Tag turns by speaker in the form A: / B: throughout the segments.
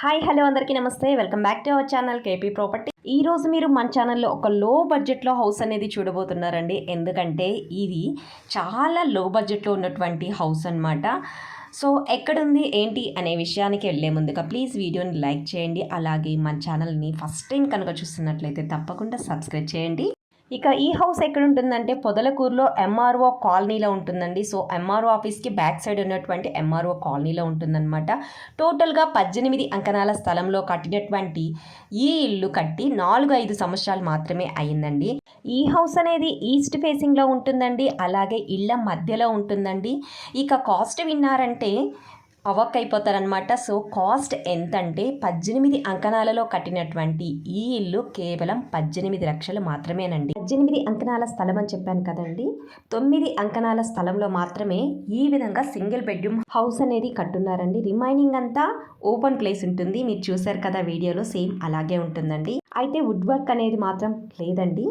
A: Hi hello అందరికీ నమస్తే. Welcome back to our channel KP property. ఈరోజు మీరు మన ఛానల్లో ఒక లో బడ్జెట్లో హౌస్ అనేది చూడబోతున్నారండి. ఎందుకంటే ఇది చాలా లో బడ్జెట్లో ఉన్నటువంటి హౌస్ అనమాట. సో ఎక్కడుంది ఏంటి అనే విషయానికి వెళ్ళే ముందుగా ప్లీజ్ వీడియోని లైక్ చేయండి. అలాగే మన ఛానల్ని ఫస్ట్ టైం కనుక చూస్తున్నట్లయితే తప్పకుండా సబ్స్క్రైబ్ చేయండి. ఇక ఈ హౌస్ ఎక్కడ ఉంటుందంటే పొదలకూరులో ఎంఆర్ఓ కాలనీలో ఉంటుందండి. సో ఎంఆర్ఓ ఆఫీస్కి బ్యాక్ సైడ్ ఉన్నటువంటి ఎంఆర్ఓ కాలనీలో ఉంటుందన్నమాట. టోటల్గా 18 అంకణాల స్థలంలో కట్టినటువంటి ఈ ఇల్లు కట్టి 4-5 సంవత్సరాలు మాత్రమే అయ్యిందండి. ఈ హౌస్ అనేది ఈస్ట్ ఫేసింగ్లో ఉంటుందండి. అలాగే ఇళ్ళ మధ్యలో ఉంటుందండి. ఇక కాస్ట్ విన్నారంటే అవక్ అయిపోతారనమాట. సో కాస్ట్ ఎంతంటే 18 అంకణాలలో కట్టినటువంటి ఈ ఇల్లు కేవలం 18 లక్షలు మాత్రమేనండి. 18 అంకణాల స్థలం అని చెప్పాను కదండి. 9 అంకణాల స్థలంలో మాత్రమే ఈ విధంగా సింగిల్ బెడ్రూమ్ హౌస్ అనేది కట్టున్నారండి. రిమైనింగ్ అంతా ఓపెన్ ప్లేస్ ఉంటుంది. మీరు చూసారు కదా వీడియోలో, సేమ్ అలాగే ఉంటుందండి. అయితే వుడ్ వర్క్ అనేది మాత్రం లేదండి.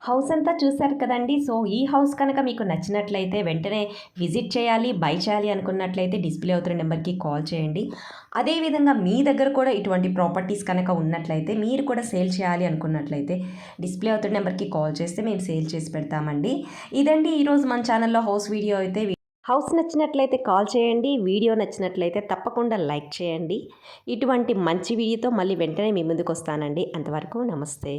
A: హౌస్ అంతా చూశారు కదండి. సో ఈ హౌస్ కనుక మీకు నచ్చినట్లయితే వెంటనే విజిట్ చేయాలి, బై చేయాలి అనుకున్నట్లయితే డిస్ప్లే అవుతున్న నెంబర్కి కాల్ చేయండి. అదేవిధంగా మీ దగ్గర కూడా ఇటువంటి ప్రాపర్టీస్ కనుక ఉన్నట్లయితే, మీరు కూడా సేల్ చేయాలి అనుకున్నట్లయితే డిస్ప్లే అవుతున్న నెంబర్కి కాల్ చేస్తే మేము సేల్ చేసి పెడతామండి. ఇదండి ఈరోజు మన ఛానల్లో హౌస్ వీడియో. అయితే హౌస్ నచ్చినట్లయితే కాల్ చేయండి. వీడియో నచ్చినట్లయితే తప్పకుండా లైక్ చేయండి. ఇటువంటి మంచి వీడియోతో మళ్ళీ వెంటనే మీ ముందుకు వస్తానండి. అంతవరకు నమస్తే.